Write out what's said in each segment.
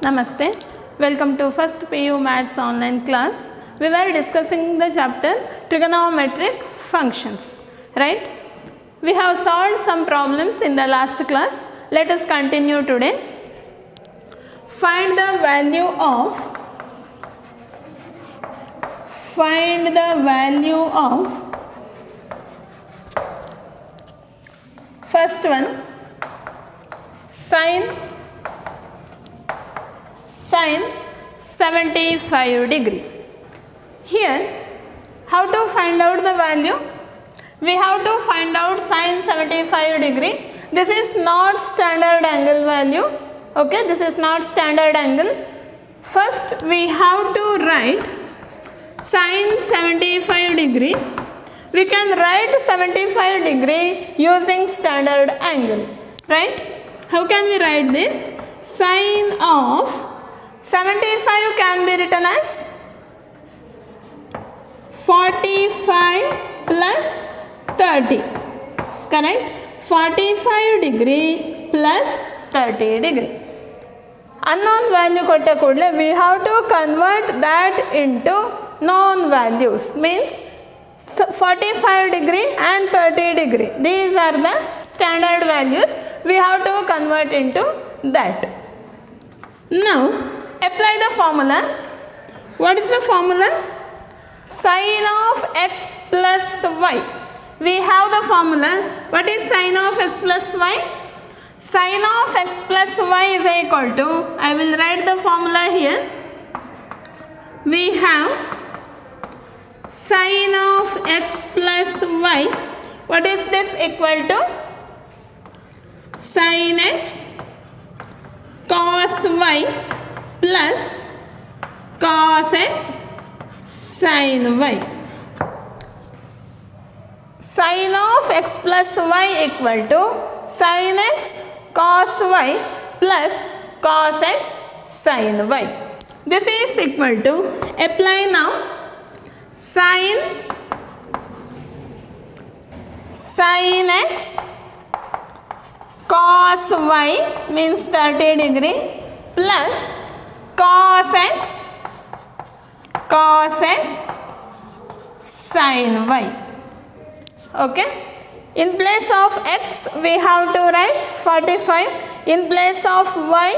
Namaste. Welcome to first PU Maths online class. We were discussing the chapter trigonometric functions, right? We have solved some problems in the last class. Let us continue today. Find the value of first one, sine 75 degree. Here, how to find out the value? We have to find out sine 75 degree. This is not standard angle value. Okay, this is not standard angle. First, we have to write sine 75 degree. We can write 75 degree using standard angle, right? How can we write this? Sine of 75 can be written as 45 plus 30, correct? 45 degree plus 30 degree. Unknown value kotta kodle we have to convert that into known values, means 45 degree and 30 degree. These are the standard values. We have to convert into that. Now, apply the formula. What is the formula? Sine of x plus y. We have the formula. What is sine of x plus y? Sine of x plus y is equal to, I will write the formula here. We have sine of x plus y. What is this equal to? Sine x cos y plus cos x sin y. Sine of x plus y equal to sin x cos y plus cos x sin y. This is equal to, apply now, sin x cos y means 30 degree plus cos x sin y. Okay, in place of x we have to write 45, in place of y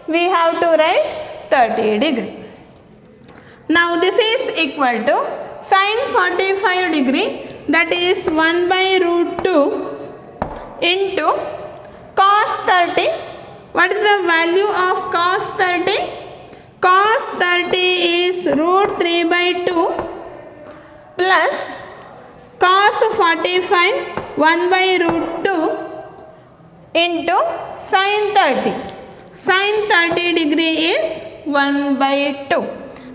we have to write 30 degree. Now this is equal to sin 45 degree, that is 1 by root 2 into cos 30. What is the value of cos 30? Cos 30 is root 3 by 2 plus cos 45 1 by root 2 into sin 30. Sin 30 degree is 1 by 2.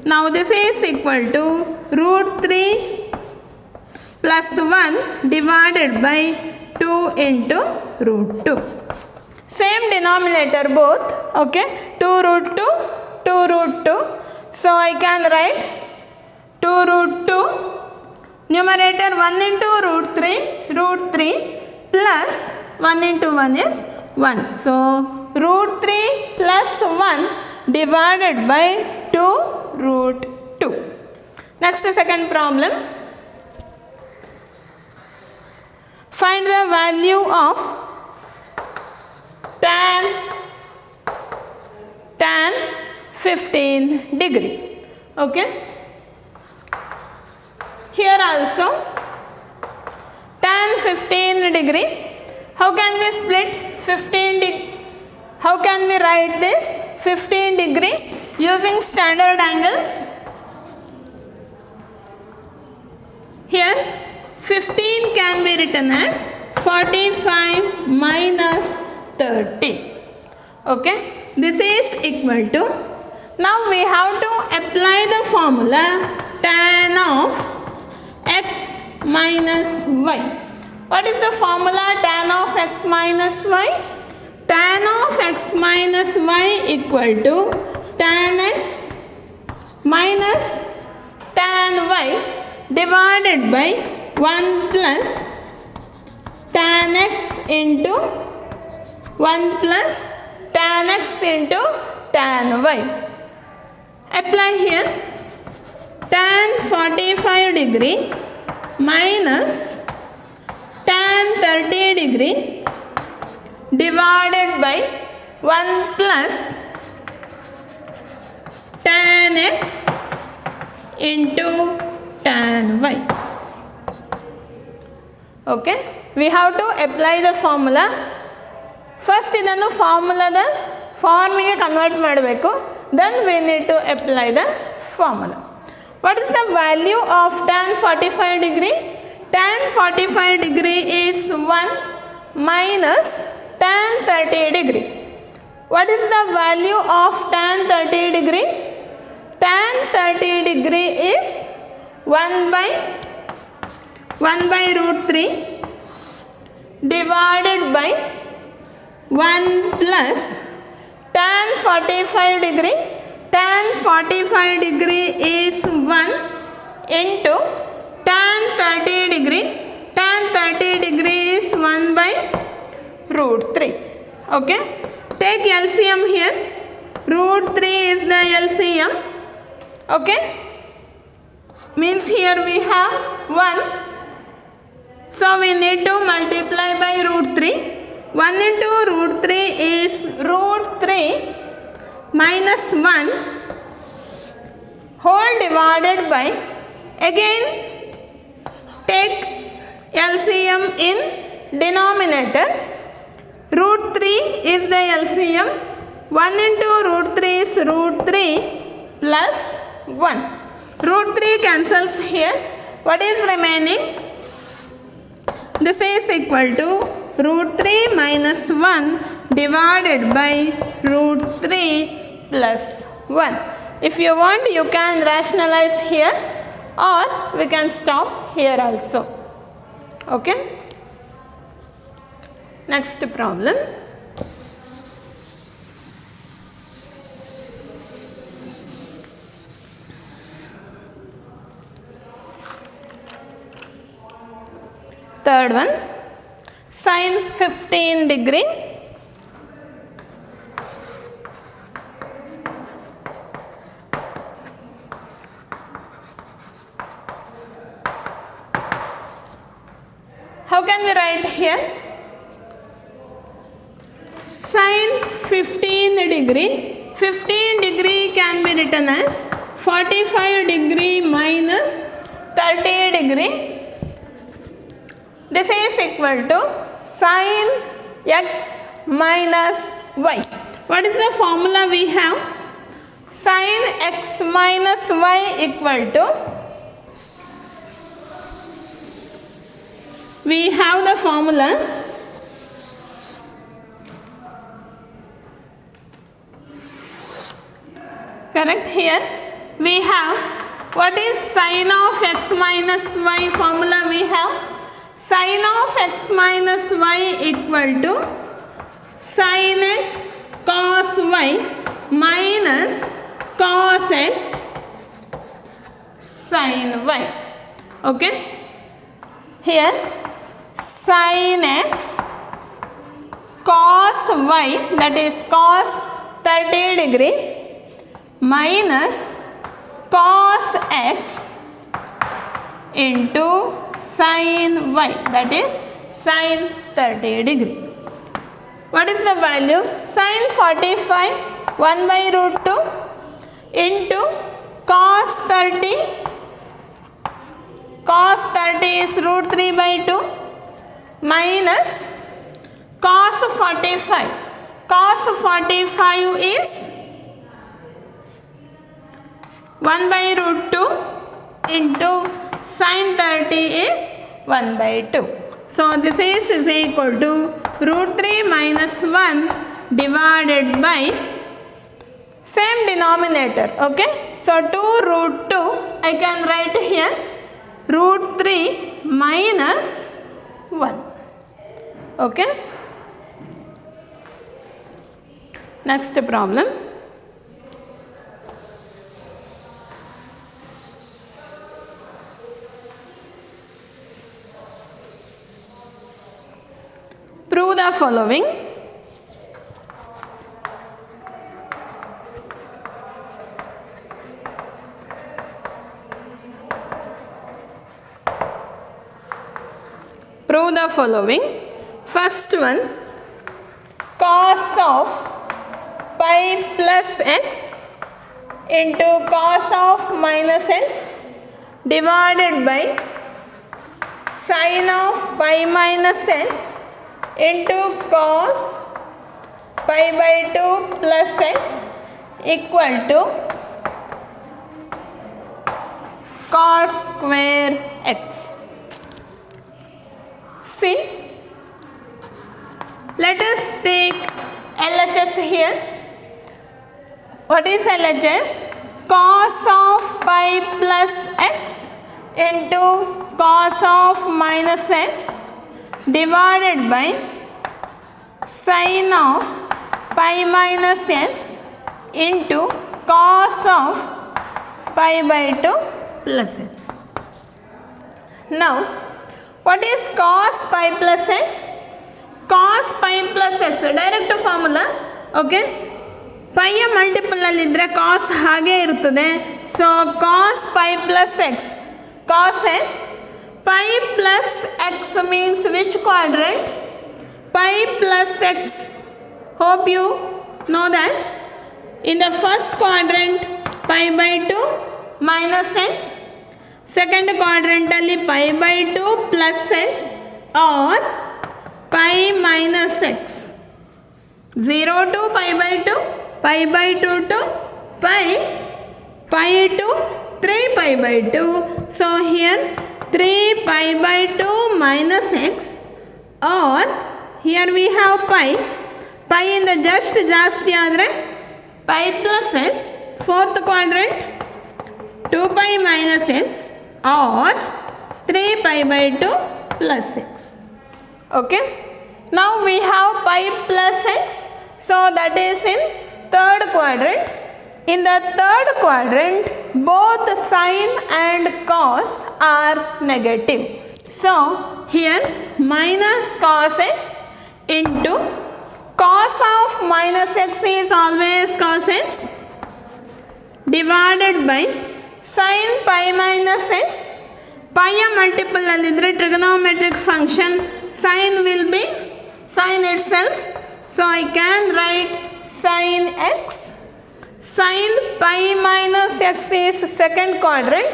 Now this is equal to root 3 plus 1 divided by 2 into root 2. Same denominator both, okay, 2 root 2, 2 root 2. So I can write 2 root 2, numerator 1 into root 3 plus 1 into 1 is 1. So root 3 plus 1 divided by 2 root 2. Next, second problem. Find the value of tan 15 degree. Okay. Here also tan 15 degree. How can we split 15 degree? How can we write this 15 degree using standard angles? Here 15 can be written as 45 minus 30. Okay, this is equal to, now we have to apply the formula tan of x minus y. What is the formula tan of x minus y? Tan of x minus y equal to tan x minus tan y divided by 1 plus tan x into 1 plus tan x into tan y. Apply here. Tan 45 degree minus tan 30 degree divided by 1 plus tan x into tan y. Okay, we have to apply the formula. First ಇದನ್ನು ಫಾರ್ಮುಲಾದ ಫಾರ್ಮಿಗೆ convert ಮಾಡಬೇಕು. Then we need to apply the formula. What is the value of tan 45 degree? Tan 45 degree is 1 minus tan 30 degree. What is the value of tan 30 degree? Tan 30 degree is 1 by root 3 divided by 1 plus tan 45 degree. Tan 45 degree is 1 into tan 30 degree. Tan 30 degree is 1 by root 3. Okay, take LCM here. Root 3 is the LCM. Okay, means here we have 1, so we need to multiply by root 3. 1 into root 3 is root 3 minus 1 whole divided by, again take LCM in denominator. Root 3 is the LCM. 1 into root 3 is root 3 plus 1. Root 3 cancels here. What is remaining? This is equal to root 3 minus 1 divided by root 3 plus 1. If you want, you can rationalize here, or we can stop here also. Okay. Next problem. Third one, sin 15 degree how can we write here? Sin 15 degree, 15 degree can be written as 45 degree minus 30 degree. This is equal to sin x minus y. What is the formula we have? Sin x minus y equal to, we have the formula correct here. We have, what is sin of x minus y formula? We have sin of x minus y equal to sin x cos y minus cos x sin y. Okay, here sin x cos y, that is cos 30 degree, minus cos x into sin y, that is sin 30 degree. What is the value? Sin 45, 1 by root 2 into cos 30. Cos 30 is root 3 by 2 minus cos 45. Cos 45 is 1 by root 2 into sin 30 is 1 by 2. So this is equal to root 3 minus 1 divided by same denominator. Okay, so 2 root 2 I can write here root 3 minus 1. Okay, next problem. Prove the following. Prove the following. First one, cos of pi plus x into cos of minus x divided by sin of pi minus x into cos pi by 2 plus x equal to cot square x. See, let us take LHS here. What is LHS? Cos of pi plus x into cos of minus x divided by sin of pi minus x into cos of pi by 2 plus x. Now, what is cos pi plus x? Cos pi plus x, direct formula, okay? Pi multiple alidre cos hage irutade. So cos pi plus x, cos x, pi plus x means which quadrant? Pi plus x. Hope you know that. In the first quadrant, pi by 2 minus x. Second quadrantally pi by 2 plus x or pi minus x. 0 to pi by 2, pi by 2 to pi to 3 pi by 2. So here 3 pi by 2 minus x, or here we have pi in the just ಜಾಸ್ತಿ ಆದರೆ pi plus x, fourth quadrant 2 pi minus x or 3 pi by 2 plus x. Okay, now we have pi plus x, so that is in third quadrant. In the third quadrant, both sine and cos are negative. So here minus cos x into cos of minus x is always cos x divided by sin pi minus x. Pi multiple alidre trigonometric function sin will be sin itself. So I can write sin x. Sin pi minus x is second quadrant.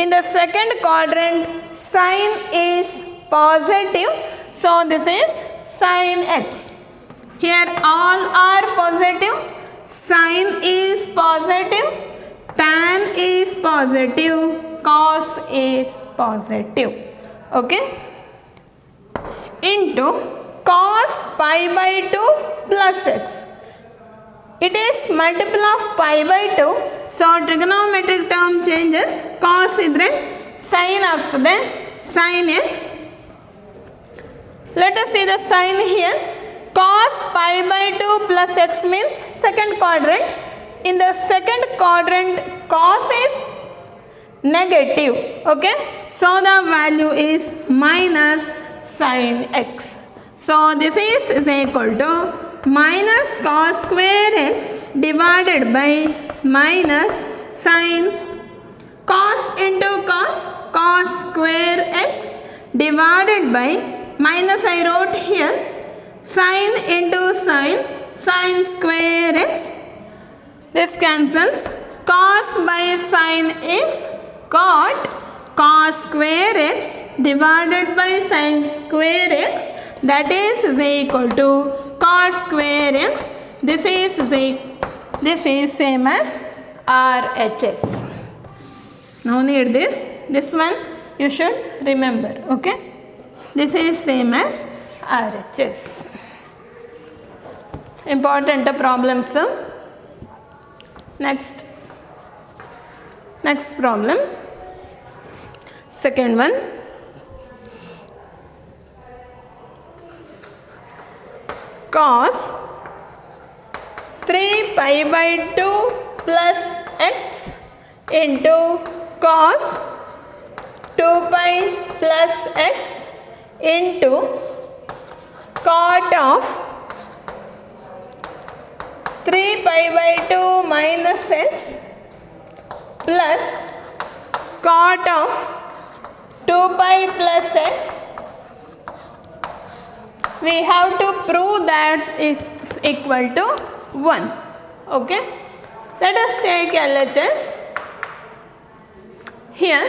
In the second quadrant, sin is positive. So this is sin x. Here all are positive. Sin is positive. Tan is positive. Cos is positive. Okay. Into cos pi by 2 plus x. It is multiple of pi by 2. So trigonometric term changes. Cos idre sin agtade. Sin x. Let us see the sign here. Cos pi by 2 plus x means second quadrant. In the second quadrant, cos is negative. Okay. So the value is minus sin x. So this is equal to minus cos square x divided by minus sin cos into cos, cos square x divided by minus I wrote here sin into sin, sin square x. This cancels. Cos by sin is cot, cos square x divided by sin square x, that is equal to cot square x. This is same as RHS. No need this. This one you should remember. Okay. This is same as RHS. Important problems. Next problem. Second one. Cos 3 pi by 2 plus x into cos 2 pi plus x into cot of 3 pi by 2 minus x plus cot of 2 pi plus x we have to prove that it's equal to 1. Okay. Let us take LHS. Here,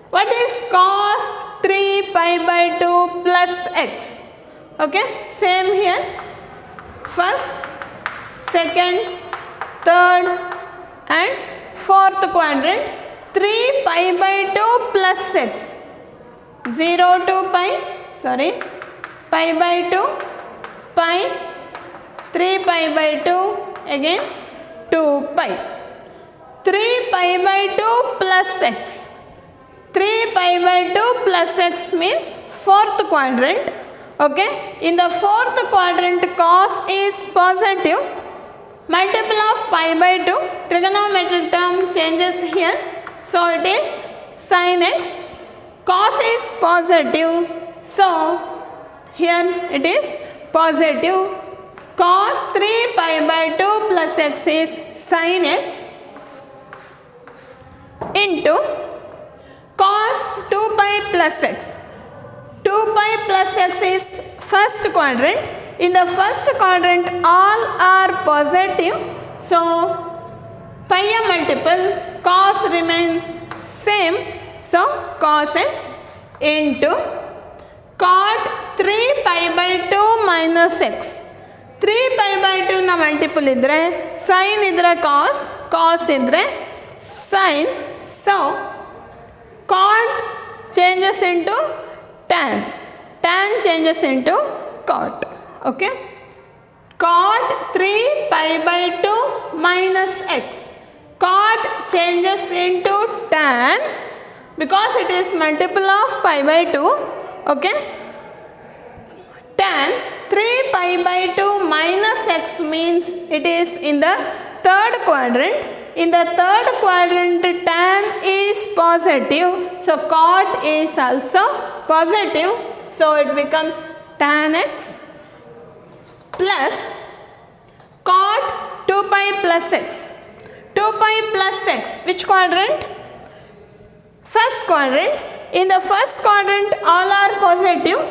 what is cos 3 pi by 2 plus x? Okay, same here. First, second, third and fourth quadrant. 3 pi by 2 plus x. 0 to pi, pi by 2, pi, 3 pi by 2, again 2 pi. 3 pi by 2 plus x. 3 pi by 2 plus x means fourth quadrant. Okay, in the fourth quadrant cos is positive. Multiple of pi by 2, trigonometric term changes here. So it is sin x. Cos is positive. So here it is positive. Cos 3 pi by 2 plus x is sin x into cos 2 pi plus x. 2 pi plus x is first quadrant. In the first quadrant all are positive. So pi a multiple, cos remains same. So cos x into cot 3 pi by 2 minus x. 3 pi by 2 na multiple idre sin idre cos, cos idre sin. So cot changes into tan, tan changes into cot. Okay, cot 3 pi by 2 minus x. Cot changes into tan because it is multiple of pi by 2. Okay, tan 3 pi by 2 minus x means it is in the third quadrant. In the third quadrant tan is positive, so cot is also positive. So it becomes tan x plus cot 2 pi plus x. 2 pi plus x, which quadrant? First quadrant. In the first quadrant all are positive.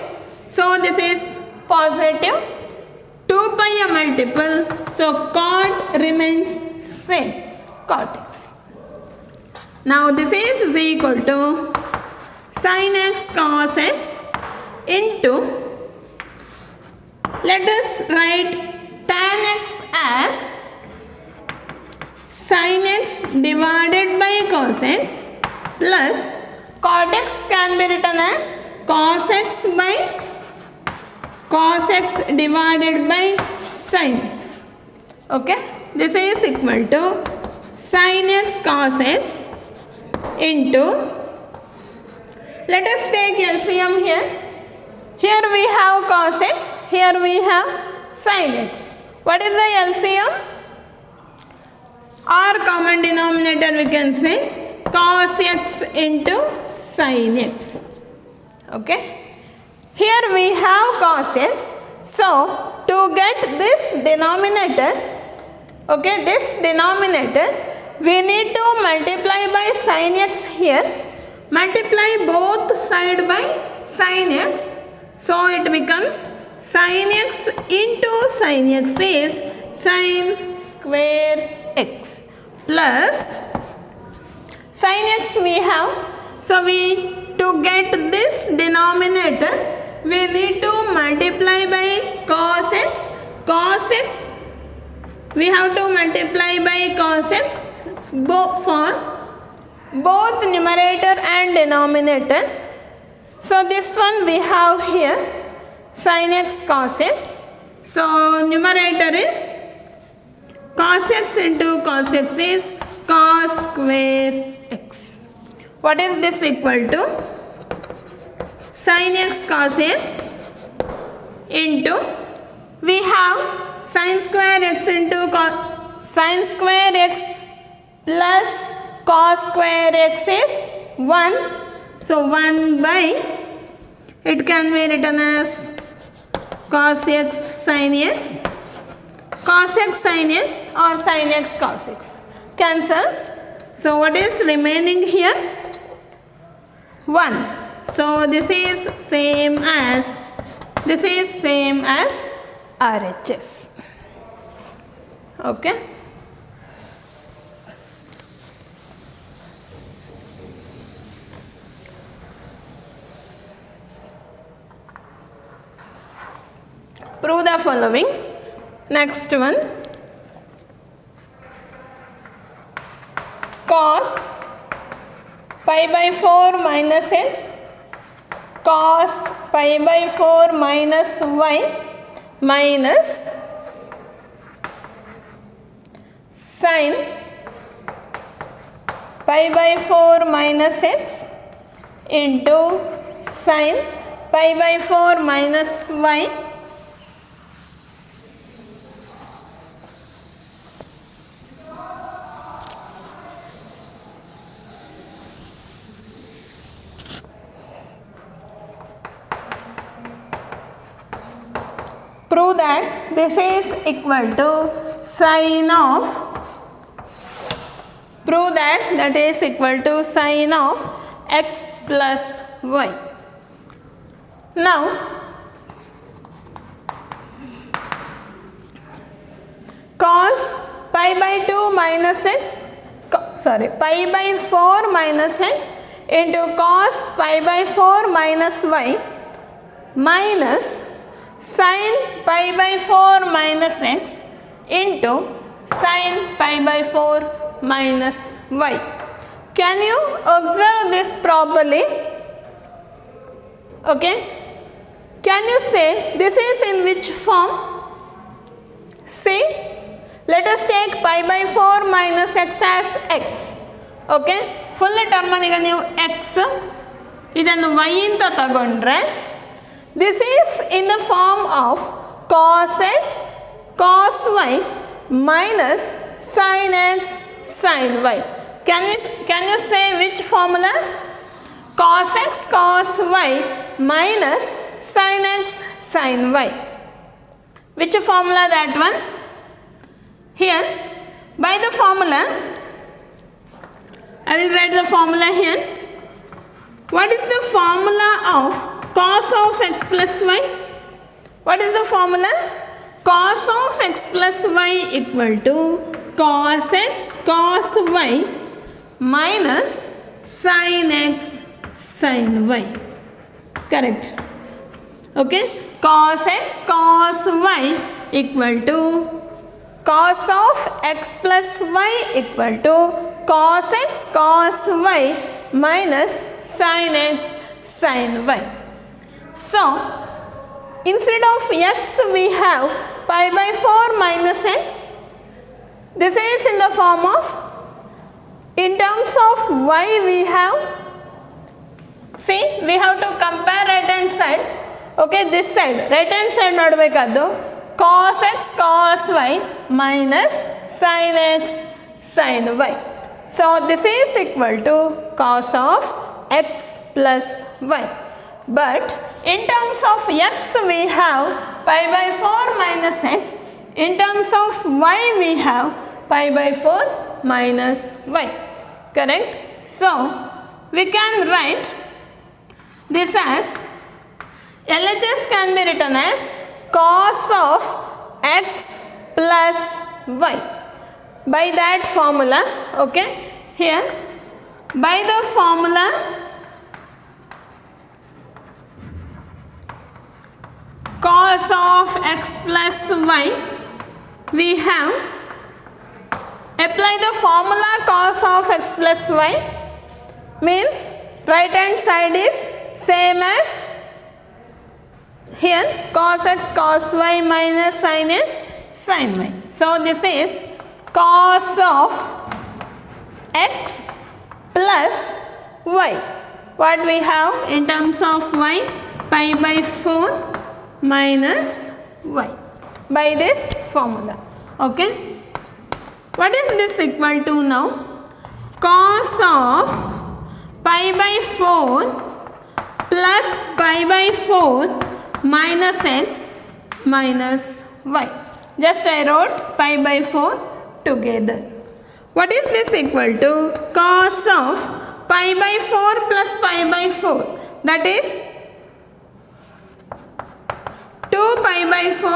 So this is positive. 2 pi a multiple. So cot remains same. Cot x. Now this is equal to sin x cos x into, let us write tan x as sin x divided by cos x plus cot x can be written as cos x by cos x divided by sin x. Okay, this is equal to sin x cos x into, let us take LCM here. Here we have cos x, here we have sin x. What is the LCM? Or common denominator we can say cos x into sin x. Okay, here we have cos x. So to get this denominator, okay, this denominator, we need to multiply by sin x here. Multiply both side by sin x. So it becomes sin x into sin x is sin square x plus sin x we have. So to get this denominator we need to multiply by cos x. Cos x we have to multiply by cos x for both numerator and denominator. So this one we have here sin x cos x. So numerator is cos x into cos x is cos square x. What is this equal to? Sin x cos x into, we have sin square x into sin square x plus cos square x is 1. So 1 by, it can be written as cos x sin x, cos x sin x or sin x cos x. Cancels. So what is remaining here? 1. So this is same as This is same as RHS. Okay. Prove the following. Next one. Cos pi by 4 minus x, cos pi by 4 minus y minus sin pi by 4 minus x into sin pi by 4 minus y prove that this is equal to sine of, prove that is equal to sine of x plus y. Now, cos pi by 2 minus x, pi by 4 minus x into cos pi by 4 minus y minus sin pi by 4 minus x into sin pi by 4 minus y. Can you observe this properly? Okay. Can you say this is in which form? See, let us take pi by 4 minus x as x. Okay. Full term ಈಗ ನೀವು x ಇದನ್ನು y ಅಂತ ತಗೊಂಡ್ರೆ this is in the form of cos x cos y minus sin x sin y. Can you say which formula? Cos x cos y minus sin x sin y. Which formula that one? Here by the formula I will write the formula here. What is the formula of cos of x plus y? What is the formula? Cos of x plus y equal to cos x cos y minus sin x sin y. Correct. Okay. Cos x cos y equal to cos of x plus y equal to cos x cos y minus sin x sin y. So, instead of x we have pi by 4 minus x. This is in the form of, in terms of y we have, see we have to compare right hand side. Okay, this side, right hand side nodbekadu cos x cos y minus sin x sin y. So, this is equal to cos of x plus y. But in terms of x we have pi by 4 minus x. In terms of y we have pi by 4 minus y. Correct? So, we can write this as, LHS can be written as cos of x plus y. By that formula, okay, here by the formula cos of x plus y, we have apply the formula cos of x plus y means right hand side is same as here cos x cos y minus sin x sin y. So, this is cos of x plus y. What we have in terms of y? Pi by 4 minus y by this formula. Okay. What is this equal to now? Cos of pi by 4 plus pi by 4 minus x minus y. Just I wrote pi by 4 together. What is this equal to? Cos of pi by 4 plus pi by 4, that is 2 pi by 4,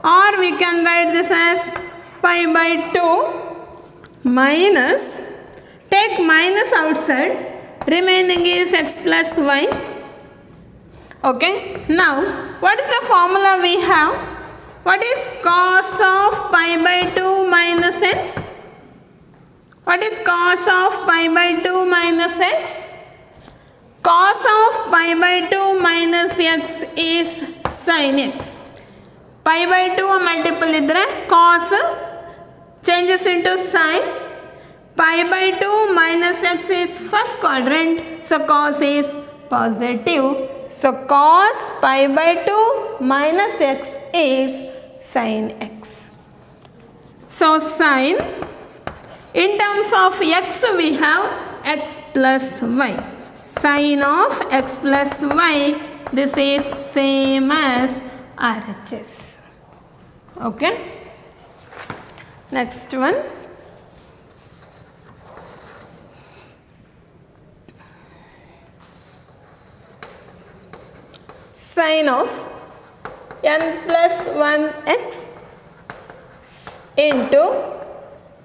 or we can write this as pi by 2 minus, take minus outside, remaining is x plus y. Okay, now what is the formula we have? What is cos of pi by 2 minus x? What is cos of pi by 2 minus x? Cos of pi by 2 minus x is sin x. Pi by 2 multiple idre cos changes into sin. Pi by 2 minus x is first quadrant, so cos is positive. So cos pi by 2 minus x is sin x. So sin, in terms of x we have x plus y. Sin of x plus y, this is same as RHS. Okay. Next one. Sin of n plus 1x into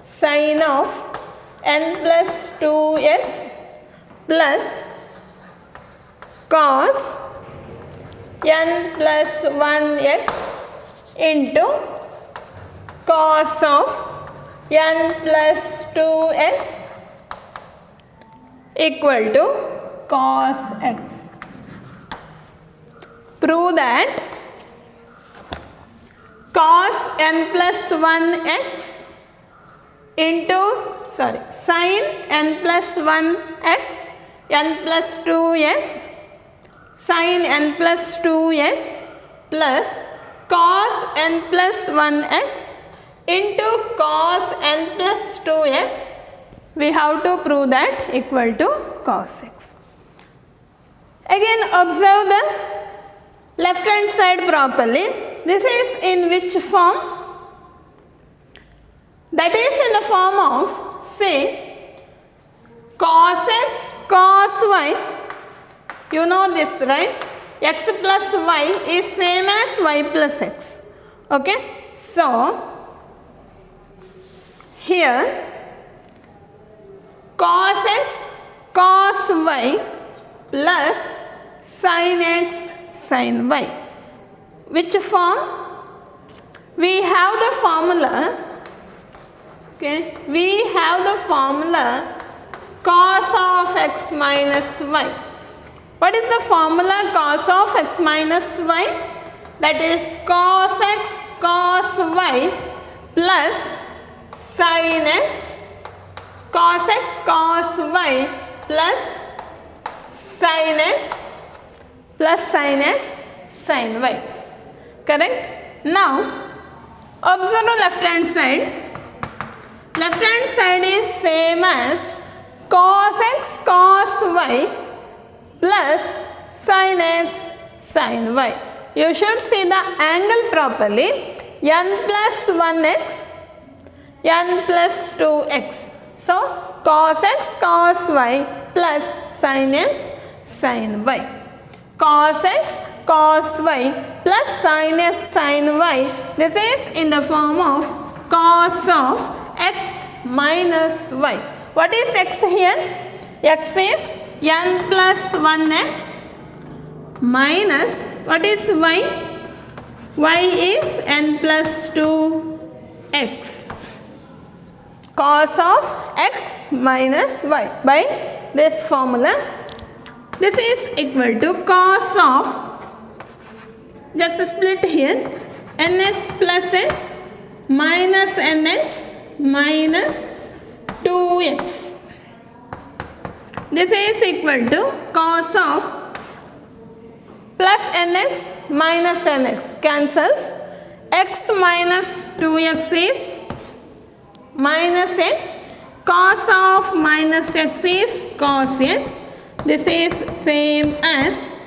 sin of n plus 2x plus cos n plus 1x into cos of n plus 2x equal to cos x. Prove that cos n plus 1x into sin n plus 1x n plus 2x sin n plus 2x plus cos n plus 1x into cos n plus 2x. We have to prove that equal to cos x. Again observe the left hand side properly. This is in which form? That is in the form of, say, cos x cos y. You know this, right? X plus y is same as y plus x. Okay. So here cos x cos y plus sin x sin y. Which form? We have the formula. Okay, we have the formula cos of x minus y. What is the formula cos of x minus y? That is cos x cos y plus sin x cos x cos y plus sin x plus sin x sin y. Correct? Now observe the left hand side. Left hand side is same as cos x cos y plus sin x sin y. You should see the angle properly. N plus 1x n plus 2x. So cos x cos y plus sin x sin y. Cos x cos y plus sin x sin y. This is in the form of cos of x minus y. What is x here? X is n plus 1x minus, what is y? Y is n plus 2x. Cos of x minus y by this formula. This is equal to cos of, just split here, nx plus x minus nx minus 2x. This is equal to cos of plus nx minus nx cancels. X minus 2x is minus x. Cos of minus x is cos x. This is same as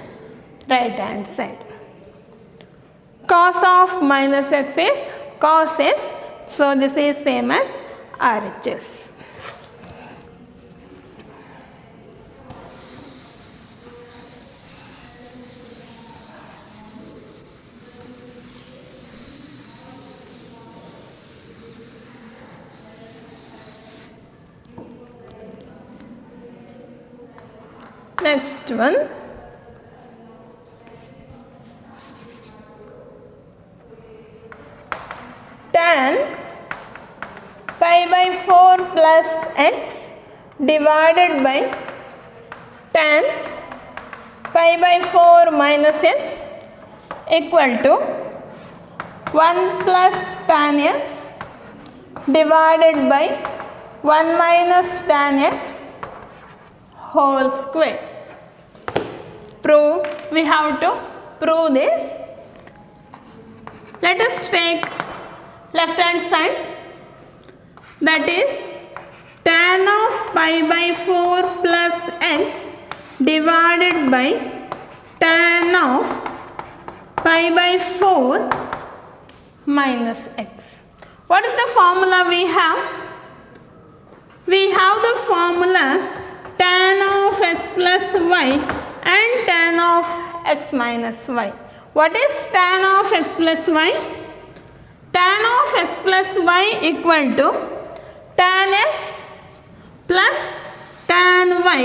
right hand side. Cos of minus x is cos x. So this is same as RHS. next one. Tan pi by 4 plus x divided by tan pi by 4 minus x equal to 1 plus tan x divided by 1 minus tan x whole square. We have to prove this. Let us take left hand side, that is tan of pi by 4 plus x divided by tan of pi by 4 minus x. What is the formula we have? We have the formula tan of x plus y and tan of x minus y. What is tan of x plus y? Tan of x plus y equal to tan x plus tan y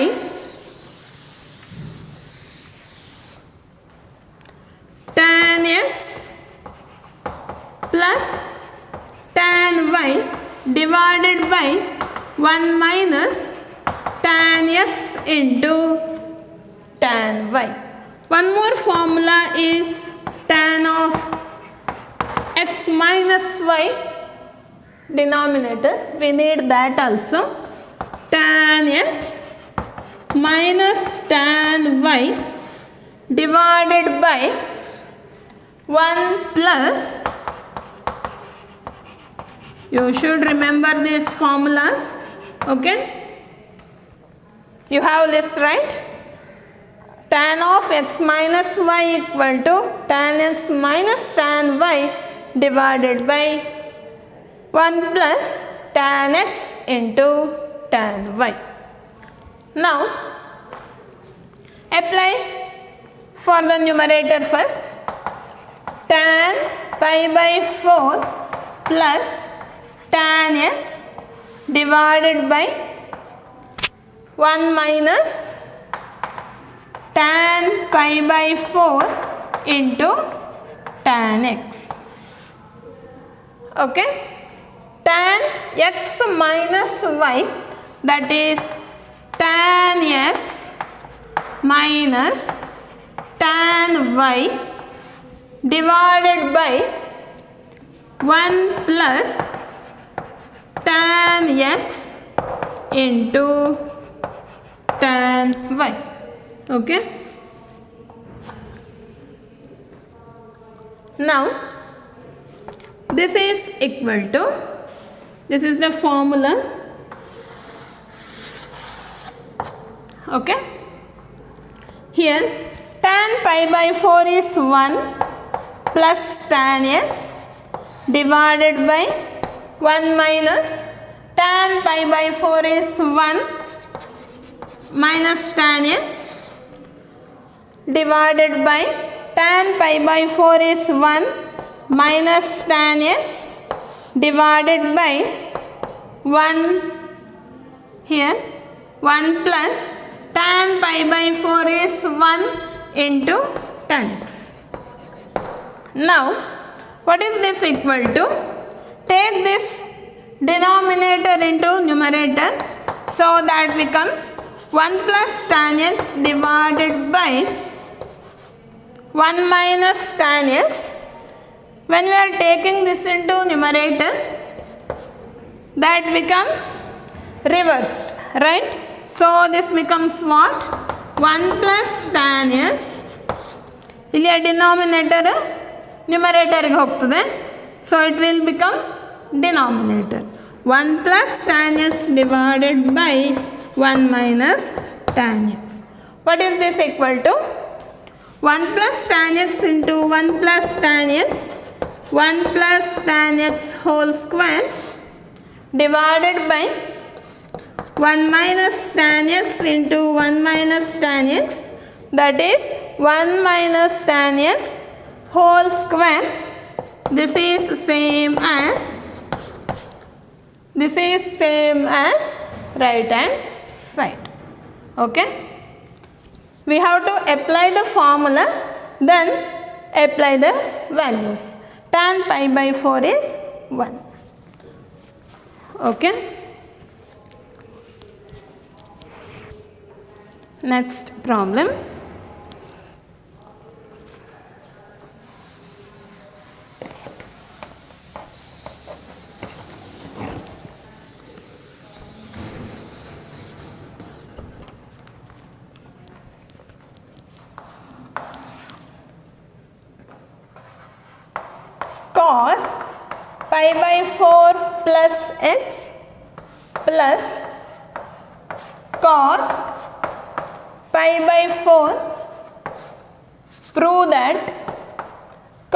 tan x plus tan y divided by 1 minus tan x into tan y. One more formula is tan of x minus y denominator. We need that also. Tan x minus tan y divided by 1 plus, you should remember these formulas, okay? You have this, right? Tan of x minus y equal to tan x minus tan y divided by 1 plus tan x into tan y. Now, apply for the numerator first. Tan pi by 4 plus tan x divided by 1 minus tan pi by 4 into tan x. Okay? Tan x minus y, that is tan x minus tan y divided by 1 plus tan x into tan y. Okay? Now, this is equal to, this is the formula. Okay? Here, tan pi by 4 is 1 plus tan x divided by 1 minus tan pi by 4 is 1 minus tan x divided by tan pi by 4 is 1 minus tan x divided by 1 here 1 plus tan pi by 4 is 1 into tan x. Now, what is this equal to? Take this denominator into numerator, so that becomes 1 plus tan x divided by 1 minus tan x. When we are taking this into numerator, that becomes reversed, right? So this becomes what? 1 plus tan x. ಇಲ್ಲಿ denominator numerator ಗೆ ಹೋಗ್ತದೆ. So it will become denominator. 1 plus tan x divided by 1 minus tan x. What is this equal to? 1 plus tan x into 1 plus tan x, 1 plus tan x whole square divided by 1 minus tan x into 1 minus tan x, that is 1 minus tan x whole square. This is same as right hand side. Okay? we have to apply the formula, then apply the values. Tan pi by 4 is 1. Okay. Next problem. Cos pi by 4 plus x plus cos pi by 4, prove that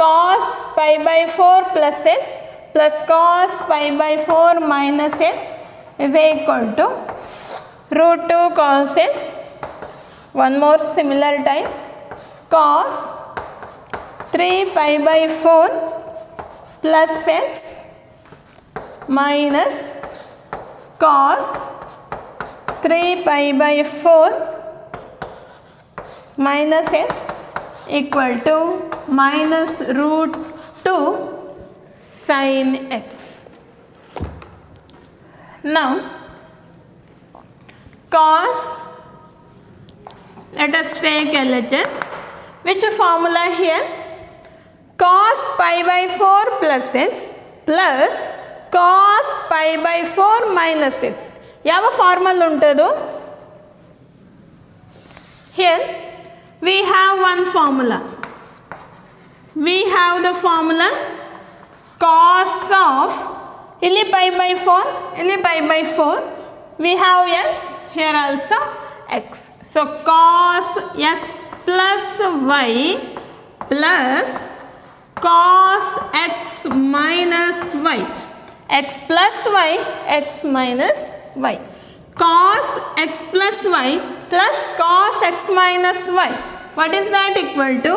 cos pi by 4 plus x plus cos pi by 4 minus x is equal to root 2 cos x. One more similar type, cos 3 pi by 4 plus x minus cos 3 pi by 4 minus x equal to minus root 2 sin x. Now cos, let us take LHS. Which formula here? Cos pi by 4 plus x plus cos pi by 4 minus x. ಯಾವ formal ಉಂಟದು? Here we have one formula. We have the formula cos of, ಇಲ್ಲಿ pi by 4, ಇಲ್ಲಿ pi by 4. We have x, here also x. So cos x plus y plus cos x minus y. X plus y, x minus y. Cos x plus y plus cos x minus y. What is that equal to?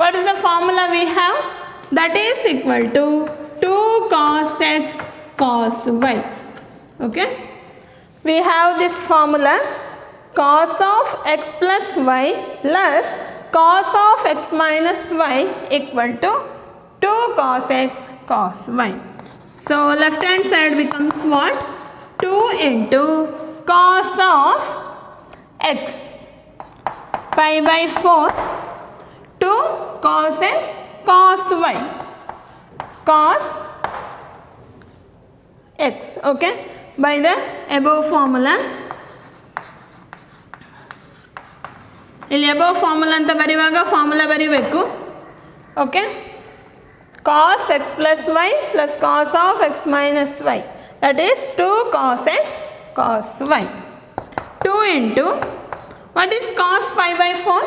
What is the formula we have? That is equal to 2 cos x cos y. Okay. We have this formula cos of x plus y plus cos of x minus y equal to 2 cos x cos y. So left hand side becomes what? 2 into cos of x pi by 4 to cos x cos y cos x. Okay, by the above formula. ಇಲ್ಲಿ above formula ಅಂತ ಬರೆಯುವಾಗ formula ಬರಿಬೇಕು. Okay, cos x plus y plus cos of x minus y, that is 2 cos x cos y. 2 into, what is cos pi by 4?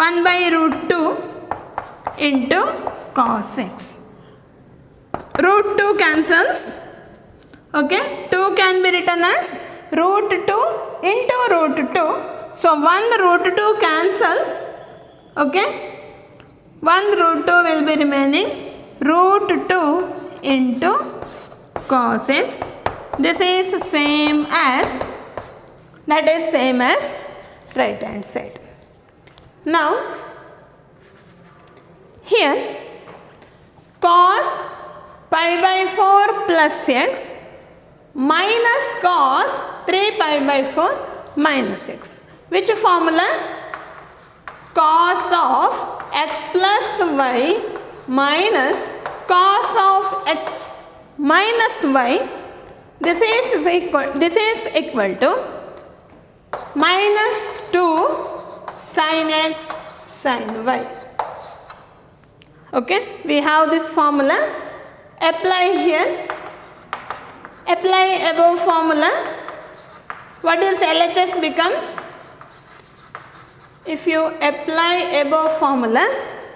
1 by root 2 into cos x. Root 2 cancels. Okay, 2 can be written as root 2 into root 2. So 1 root 2 cancels. Okay, 1 root 2 will be remaining, root 2 into cos x. This is same as, that is same as right hand side. Now here cos pi by 4 plus x minus cos 3 pi by 4 minus x. Which formula? Cos of x plus y minus cos of x minus y. This is equal to minus 2 sin x sin y. Okay, we have this formula. Apply here. Apply above formula. What is LHS becomes? If you apply above formula,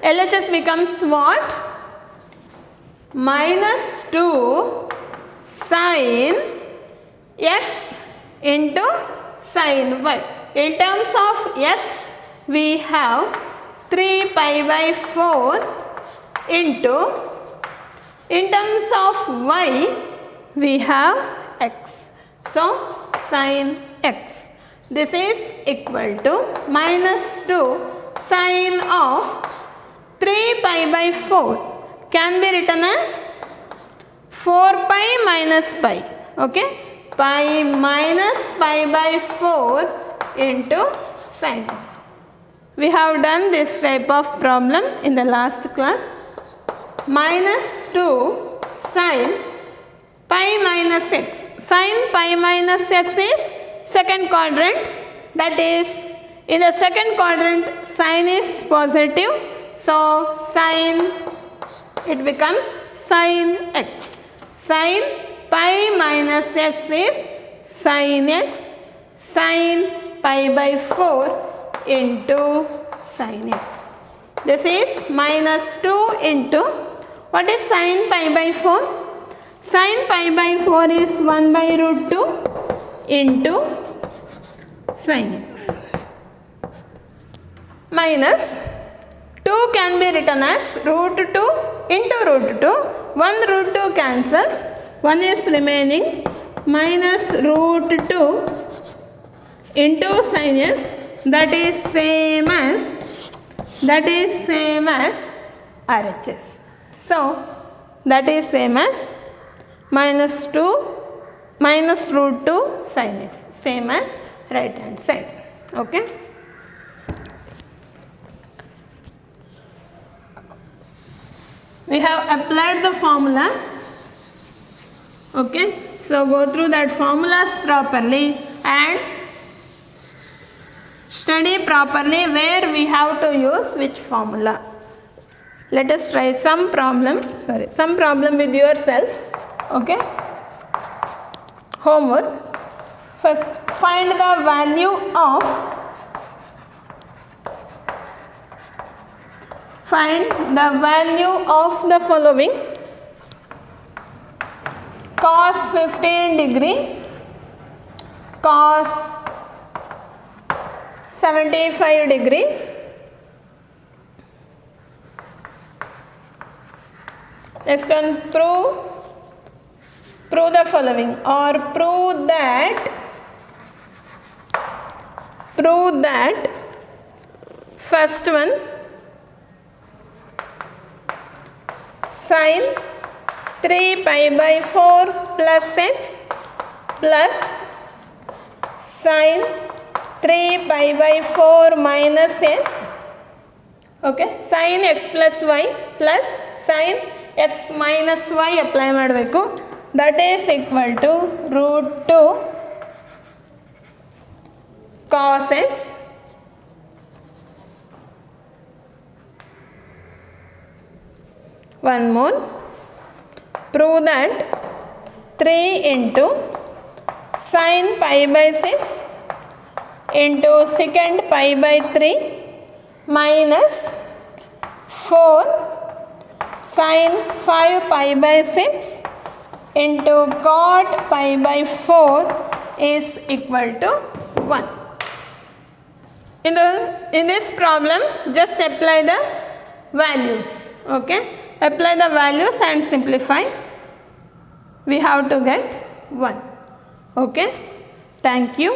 LHS becomes what? Minus 2 sin x into sin y. In terms of x, we have 3 pi by 4 into, in terms of y, we have x. So sin x. This is equal to minus 2 sine of 3 pi by 4 can be written as 4 pi minus pi. Okay, pi minus pi by 4 into sin x. We have done this type of problem in the last class. Minus 2 sine pi minus x. Sine pi minus x is second quadrant. That is, in the second quadrant sine is positive. So, sine, it becomes sin x. Sin pi minus x is sin x. Sin pi by 4 into sin x. This is minus 2 into, what is sin pi by 4? Sin pi by 4 is 1 by root 2 into sin x. Minus 2 can be written as root 2 into root 2. 1 root 2 cancels. 1 is remaining, minus root 2 into sin x. That is same as RHS. So, that is same as minus 2 minus root 2 sin x, same as right hand side. Okay. We have applied the formula. Okay, so go through that formulas properly and study properly where we have to use which formula. Let us try some problem with yourself. Okay, homework. First, find the value of the following: cos 15 degree, cos 75 degree, next one, prove the following, or prove that first one, sin 3 pi by 4 plus x plus sin 3 pi by 4 minus x. Okay, sin x plus y plus sin x minus y apply ಮಾಡಬೇಕು. That is equal to root 2 cos x one more. Prove that 3 into sin pi by 6 into secant pi by 3 minus 4 sin 5 pi by 6 into cot pi by 4 is equal to 1. In this problem, just apply the values. Okay, apply the values and simplify. We have to get 1. Okay, thank you.